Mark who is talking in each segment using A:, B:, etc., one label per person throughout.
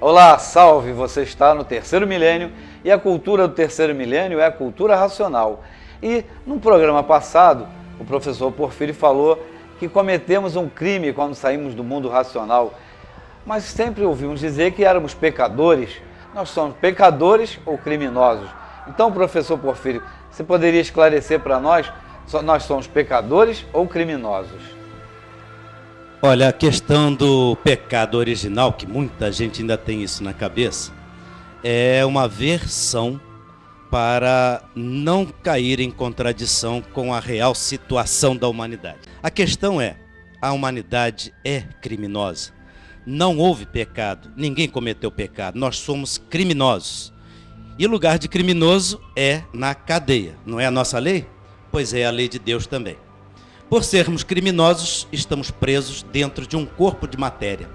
A: Olá, salve! Você está no terceiro milênio e a cultura do terceiro milênio é a cultura racional. E no programa passado, o professor Porfírio falou que cometemos um crime quando saímos do mundo racional, mas sempre ouvimos dizer que éramos pecadores. Nós somos pecadores ou criminosos? Então, professor Porfírio, você poderia esclarecer para nós somos pecadores ou criminosos?
B: Olha, a questão do pecado original, que muita gente ainda tem isso na cabeça, é uma versão para não cair em contradição com a real situação da humanidade. A questão é, a humanidade é criminosa. Não houve pecado, ninguém cometeu pecado, nós somos criminosos. E o lugar de criminoso é na cadeia, não é a nossa lei? Pois é a lei de Deus também. Por sermos criminosos, estamos presos dentro de um corpo de matéria.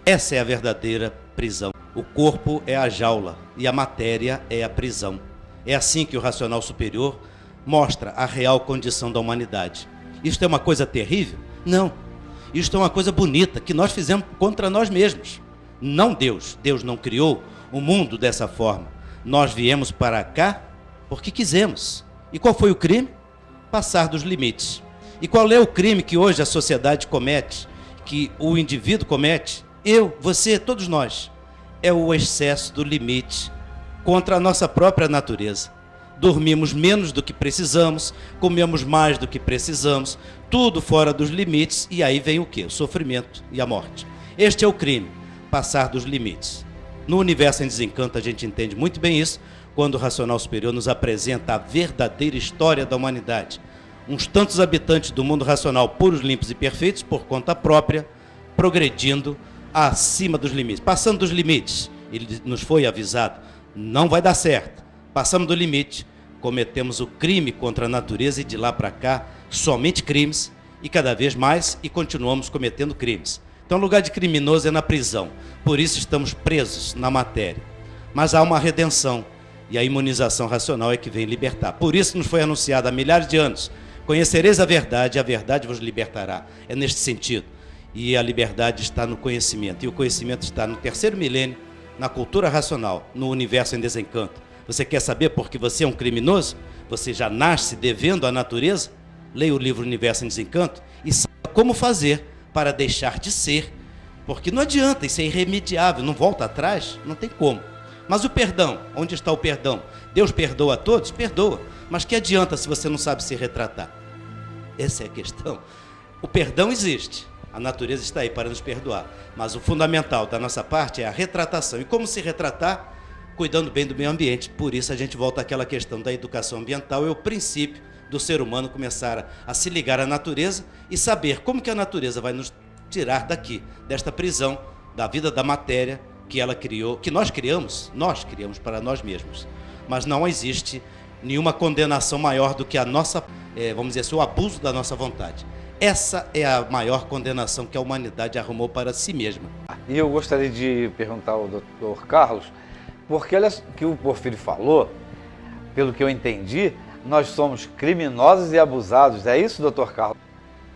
B: Essa é a verdadeira prisão. O corpo é a jaula e a matéria é a prisão. É assim que o racional superior mostra a real condição da humanidade. Isto é uma coisa terrível? Não. Isto é uma coisa bonita que nós fizemos contra nós mesmos. Não Deus. Deus não criou o mundo dessa forma. Nós viemos para cá porque quisemos. E qual foi o crime? Passar dos limites. E qual é o crime que hoje a sociedade comete, que o indivíduo comete? Eu, você, todos nós. É o excesso do limite contra a nossa própria natureza. Dormimos menos do que precisamos, comemos mais do que precisamos, tudo fora dos limites, e aí vem o quê? O sofrimento e a morte. Este é o crime, passar dos limites. No Universo em Desencanto a gente entende muito bem isso, quando o Racional Superior nos apresenta a verdadeira história da humanidade. Uns tantos habitantes do mundo racional, puros, limpos e perfeitos, por conta própria, progredindo acima dos limites. Passando dos limites, ele nos foi avisado, não vai dar certo. Passamos do limite, cometemos o crime contra a natureza e de lá para cá, somente crimes, e cada vez mais, e continuamos cometendo crimes. Então o lugar de criminoso é na prisão, por isso estamos presos na matéria. Mas há uma redenção, e a imunização racional é que vem libertar. Por isso nos foi anunciado há milhares de anos, conhecereis a verdade vos libertará. É neste sentido. E a liberdade está no conhecimento, e o conhecimento está no terceiro milênio, na cultura racional, no Universo em Desencanto. Você quer saber por que você é um criminoso? Você já nasce devendo à natureza? Leia o livro Universo em Desencanto e saiba como fazer para deixar de ser, porque não adianta, isso é irremediável, não volta atrás, não tem como. Mas o perdão, onde está o perdão? Deus perdoa a todos? Perdoa. Mas que adianta se você não sabe se retratar? Essa é a questão. O perdão existe, a natureza está aí para nos perdoar, mas o fundamental da nossa parte é a retratação. E como se retratar? Cuidando bem do meio ambiente. Por isso a gente volta àquela questão da educação ambiental, é o princípio do ser humano começar a se ligar à natureza e saber como que a natureza vai nos tirar daqui, desta prisão, da vida da matéria, que ela criou, que nós criamos para nós mesmos. Mas não existe nenhuma condenação maior do que a nossa, vamos dizer assim, o abuso da nossa vontade. Essa é a maior condenação que a humanidade arrumou para si mesma.
A: E eu gostaria de perguntar ao Dr. Carlos, porque olha que o Porfírio falou, pelo que eu entendi, nós somos criminosos e abusados. É isso, Dr. Carlos?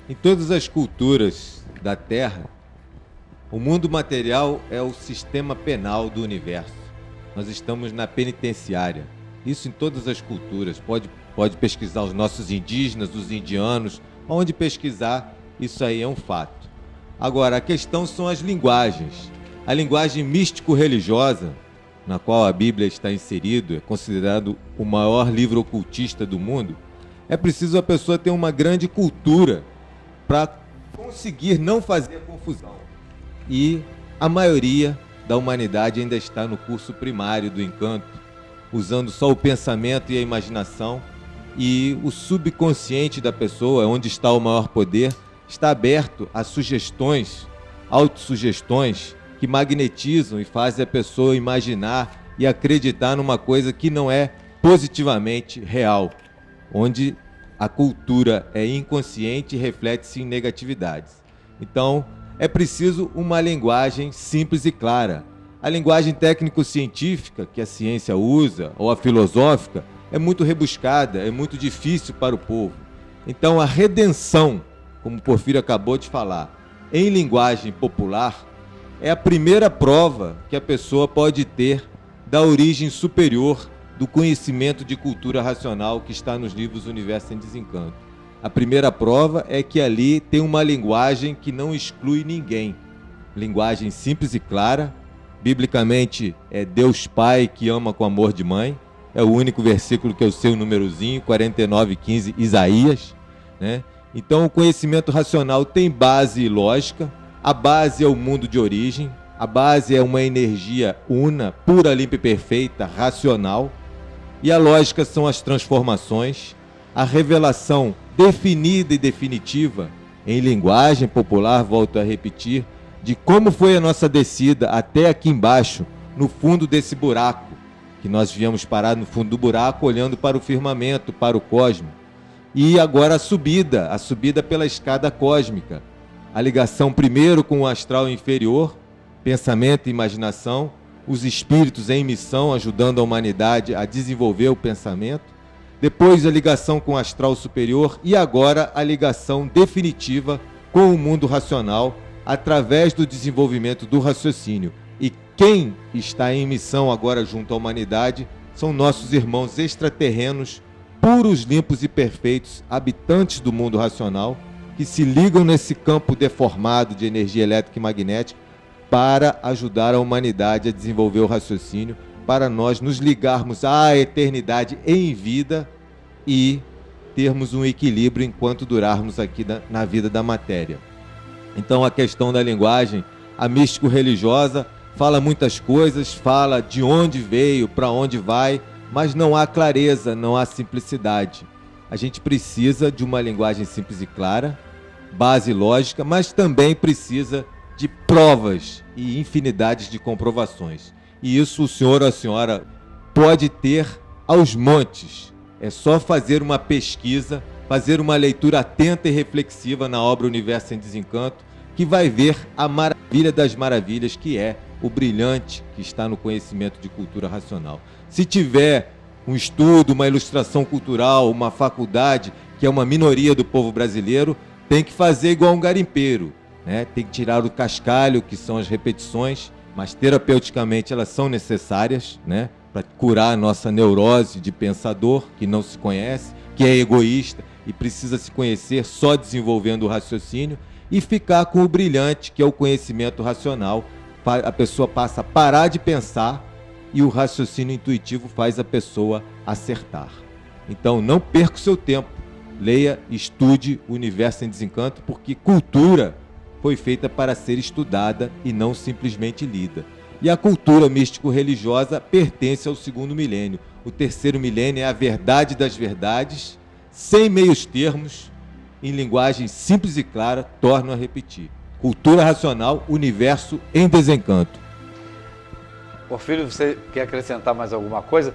C: Em todas as culturas da Terra, o mundo material é o sistema penal do universo. Nós estamos na penitenciária. Isso em todas as culturas. Pode pesquisar os nossos indígenas, os indianos, onde pesquisar, isso aí é um fato. Agora, a questão são as linguagens. A linguagem místico-religiosa, na qual a Bíblia está inserido, é considerado o maior livro ocultista do mundo, é preciso a pessoa ter uma grande cultura para conseguir não fazer confusão. E a maioria da humanidade ainda está no curso primário do encanto, usando só o pensamento e a imaginação, e o subconsciente da pessoa, onde está o maior poder, está aberto a sugestões, autossugestões, que magnetizam e fazem a pessoa imaginar e acreditar numa coisa que não é positivamente real, onde a cultura é inconsciente e reflete-se em negatividades. Então, é preciso uma linguagem simples e clara. A linguagem técnico-científica que a ciência usa, ou a filosófica, é muito rebuscada, é muito difícil para o povo. Então, a redenção, como o Porfírio acabou de falar, em linguagem popular, é a primeira prova que a pessoa pode ter da origem superior do conhecimento de cultura racional que está nos livros Universo em Desencanto. A primeira prova é que ali tem uma linguagem que não exclui ninguém. Linguagem simples e clara. Biblicamente, é Deus Pai que ama com amor de mãe. É o único versículo que eu sei o númerozinho, 49:15, Isaías, né? Então, o conhecimento racional tem base e lógica. A base é o mundo de origem. A base é uma energia una, pura, limpa e perfeita, racional. E a lógica são as transformações. A revelação definida e definitiva, em linguagem popular, volto a repetir, de como foi a nossa descida até aqui embaixo, no fundo desse buraco, que nós viemos parar no fundo do buraco, olhando para o firmamento, para o cosmos. E agora a subida pela escada cósmica. A ligação primeiro com o astral inferior, pensamento e imaginação, os espíritos em missão ajudando a humanidade a desenvolver o pensamento, depois a ligação com o astral superior e agora a ligação definitiva com o mundo racional através do desenvolvimento do raciocínio. E quem está em missão agora junto à humanidade são nossos irmãos extraterrenos, puros, limpos e perfeitos, habitantes do mundo racional, que se ligam nesse campo deformado de energia elétrica e magnética para ajudar a humanidade a desenvolver o raciocínio, para nós nos ligarmos à eternidade em vida e termos um equilíbrio enquanto durarmos aqui na vida da matéria. Então, a questão da linguagem, a místico-religiosa, fala muitas coisas, fala de onde veio, para onde vai, mas não há clareza, não há simplicidade. A gente precisa de uma linguagem simples e clara, base lógica, mas também precisa de provas e infinidades de comprovações. E isso o senhor ou a senhora pode ter aos montes. É só fazer uma pesquisa, fazer uma leitura atenta e reflexiva na obra Universo em Desencanto, que vai ver a maravilha das maravilhas, que é o brilhante que está no conhecimento de cultura racional. Se tiver um estudo, uma ilustração cultural, uma faculdade, que é uma minoria do povo brasileiro, tem que fazer igual um garimpeiro, né? Tem que tirar o cascalho, que são as repetições, mas terapeuticamente elas são necessárias, né? Para curar a nossa neurose de pensador, que não se conhece, que é egoísta e precisa se conhecer só desenvolvendo o raciocínio, e ficar com o brilhante, que é o conhecimento racional. A pessoa passa a parar de pensar e o raciocínio intuitivo faz a pessoa acertar. Então, não perca o seu tempo. Leia, estude o Universo em Desencanto, porque cultura foi feita para ser estudada e não simplesmente lida. E a cultura místico-religiosa pertence ao segundo milênio. O terceiro milênio é a verdade das verdades, sem meios termos, em linguagem simples e clara, torno a repetir. Cultura racional, Universo em Desencanto.
A: Porfírio, você quer acrescentar mais alguma coisa?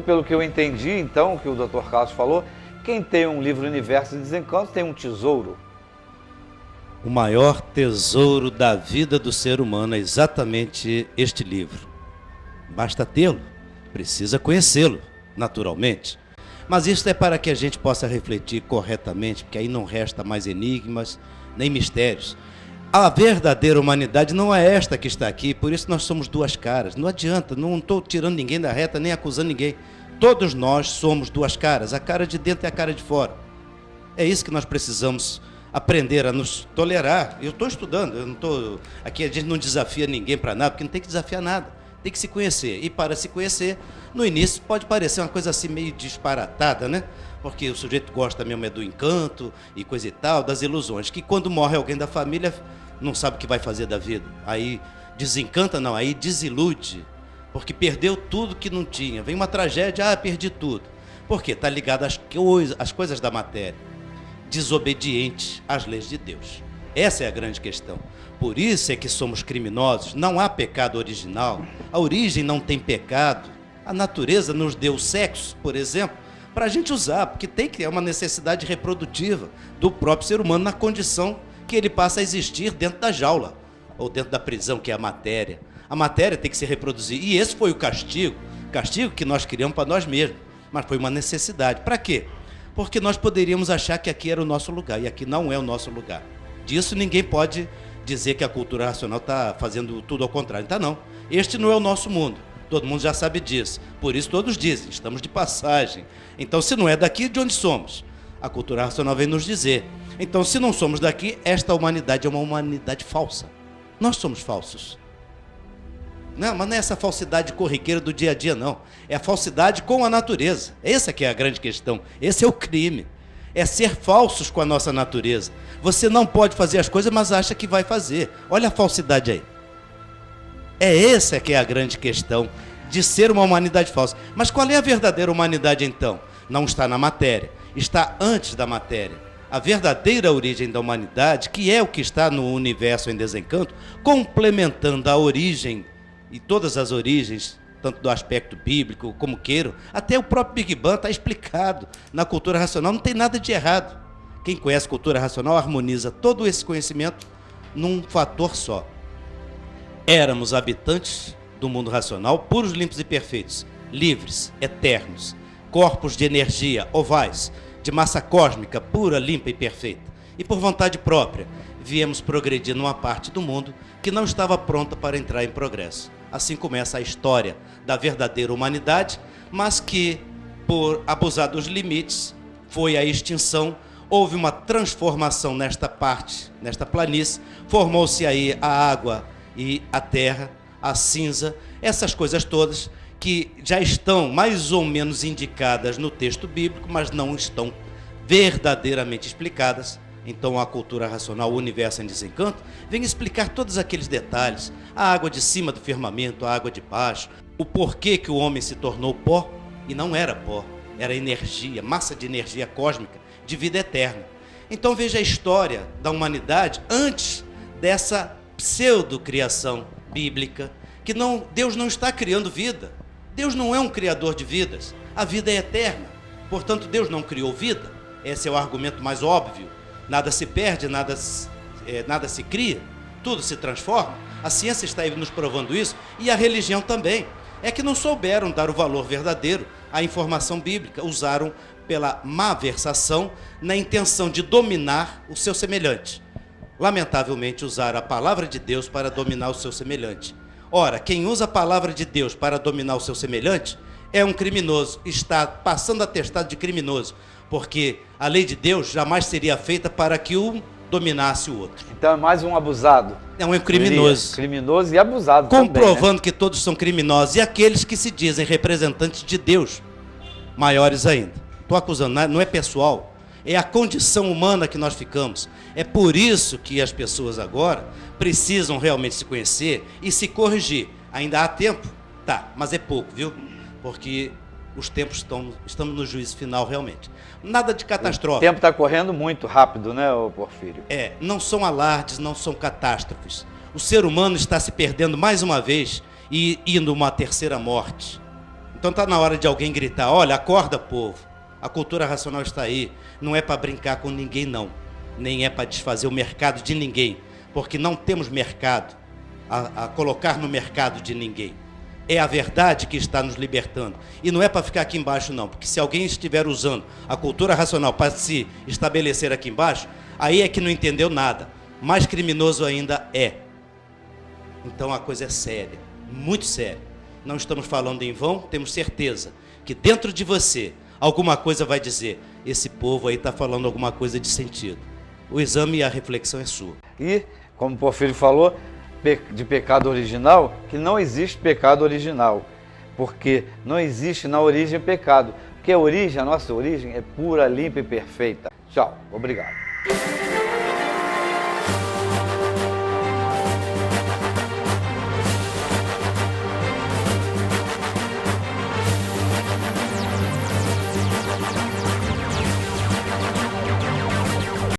A: Pelo que eu entendi, então, que o Dr. Carlos falou, quem tem um livro Universo em Desencanto tem um tesouro.
B: O maior tesouro da vida do ser humano é exatamente este livro. Basta tê-lo, precisa conhecê-lo, naturalmente. Mas isso é para que a gente possa refletir corretamente, porque aí não resta mais enigmas nem mistérios. A verdadeira humanidade não é esta que está aqui, por isso nós somos duas caras. Não adianta, não estou tirando ninguém da reta, nem acusando ninguém. Todos nós somos duas caras, a cara de dentro e a cara de fora. É isso que nós precisamos aprender a nos tolerar. Eu estou estudando, eu não estou... Aqui a gente não desafia ninguém para nada, porque não tem que desafiar nada. Tem que se conhecer. E para se conhecer, no início pode parecer uma coisa assim meio disparatada, né? Porque o sujeito gosta mesmo é do encanto e coisa e tal, das ilusões. Que quando morre alguém da família, não sabe o que vai fazer da vida. Aí desencanta, não, aí desilude. Porque perdeu tudo que não tinha. Vem uma tragédia, perdi tudo. Por quê? Está ligado às coisas da matéria. Desobediente às leis de Deus. Essa é a grande questão. Por isso é que somos criminosos. Não há pecado original. A origem não tem pecado. A natureza nos deu sexo, por exemplo, para a gente usar, porque tem que é uma necessidade reprodutiva do próprio ser humano na condição que ele passa a existir dentro da jaula, ou dentro da prisão, que é a matéria. A matéria tem que se reproduzir. E esse foi o castigo que nós criamos para nós mesmos. Mas foi uma necessidade. Para quê? Porque nós poderíamos achar que aqui era o nosso lugar, e aqui não é o nosso lugar. Disso ninguém pode dizer que a cultura racional está fazendo tudo ao contrário. Então não, este não é o nosso mundo. Todo mundo já sabe disso. Por isso todos dizem, estamos de passagem. Então se não é daqui, de onde somos? A cultura racional vem nos dizer. Então se não somos daqui, esta humanidade é uma humanidade falsa. Nós somos falsos. Não, mas não é essa falsidade corriqueira do dia a dia, não. É a falsidade com a natureza. Essa que é a grande questão. Esse é o crime. É ser falsos com a nossa natureza. Você não pode fazer as coisas, mas acha que vai fazer. Olha a falsidade aí. É essa que é a grande questão de ser uma humanidade falsa. Mas qual é a verdadeira humanidade, então? Não está na matéria. Está antes da matéria. A verdadeira origem da humanidade, que é o que está no universo em desencanto, complementando a origem e todas as origens, tanto do aspecto bíblico como queiram, até o próprio Big Bang está explicado na cultura racional, não tem nada de errado. Quem conhece cultura racional harmoniza todo esse conhecimento num fator só. Éramos habitantes do mundo racional, puros, limpos e perfeitos, livres, eternos, corpos de energia, ovais, de massa cósmica, pura, limpa e perfeita. E por vontade própria, viemos progredir numa parte do mundo que não estava pronta para entrar em progresso. Assim começa a história da verdadeira humanidade, mas que, por abusar dos limites, foi a extinção. Houve uma transformação nesta parte, nesta planície, formou-se aí a água e a terra, a cinza, essas coisas todas que já estão mais ou menos indicadas no texto bíblico, mas não estão verdadeiramente explicadas. Então a cultura racional, o universo em desencanto, vem explicar todos aqueles detalhes, a água de cima do firmamento, a água de baixo, o porquê que o homem se tornou pó, e não era pó, era energia, massa de energia cósmica, de vida eterna. Então veja a história da humanidade antes dessa pseudo-criação bíblica, que Deus não está criando vida, Deus não é um criador de vidas, a vida é eterna, portanto Deus não criou vida, esse é o argumento mais óbvio. Nada se perde, nada se cria, tudo se transforma. A ciência está aí nos provando isso e a religião também. É que não souberam dar o valor verdadeiro à informação bíblica, usaram pela malversação na intenção de dominar o seu semelhante. Lamentavelmente, usaram a palavra de Deus para dominar o seu semelhante. Ora, quem usa a palavra de Deus para dominar o seu semelhante é um criminoso, está passando atestado de criminoso, porque a lei de Deus jamais seria feita para que um dominasse o outro.
A: Então é mais um abusado.
B: É um criminoso.
A: Criminoso e abusado
B: comprovando
A: também, né?
B: Que todos são criminosos. E aqueles que se dizem representantes de Deus, maiores ainda. Estou acusando, não é pessoal. É a condição humana que nós ficamos. É por isso que as pessoas agora precisam realmente se conhecer e se corrigir. Ainda há tempo? Tá, mas é pouco, viu? Porque os tempos estamos no juízo final realmente. Nada de catástrofe.
A: O tempo está correndo muito rápido, né, Porfírio?
B: Não são alardes, não são catástrofes. O ser humano está se perdendo mais uma vez e indo uma terceira morte. Então está na hora de alguém gritar, olha, acorda, povo. A cultura racional está aí. Não é para brincar com ninguém, não. Nem é para desfazer o mercado de ninguém. Porque não temos mercado a colocar no mercado de ninguém. É a verdade que está nos libertando. E não é para ficar aqui embaixo, não. Porque se alguém estiver usando a cultura racional para se estabelecer aqui embaixo, aí é que não entendeu nada. Mais criminoso ainda é. Então a coisa é séria, muito séria. Não estamos falando em vão, temos certeza que dentro de você alguma coisa vai dizer, esse povo aí está falando alguma coisa de sentido. O exame e a reflexão é sua. E,
A: como o Porfírio falou, de pecado original, que não existe pecado original, porque não existe na origem pecado, porque a nossa origem é pura, limpa e perfeita. Tchau, obrigado.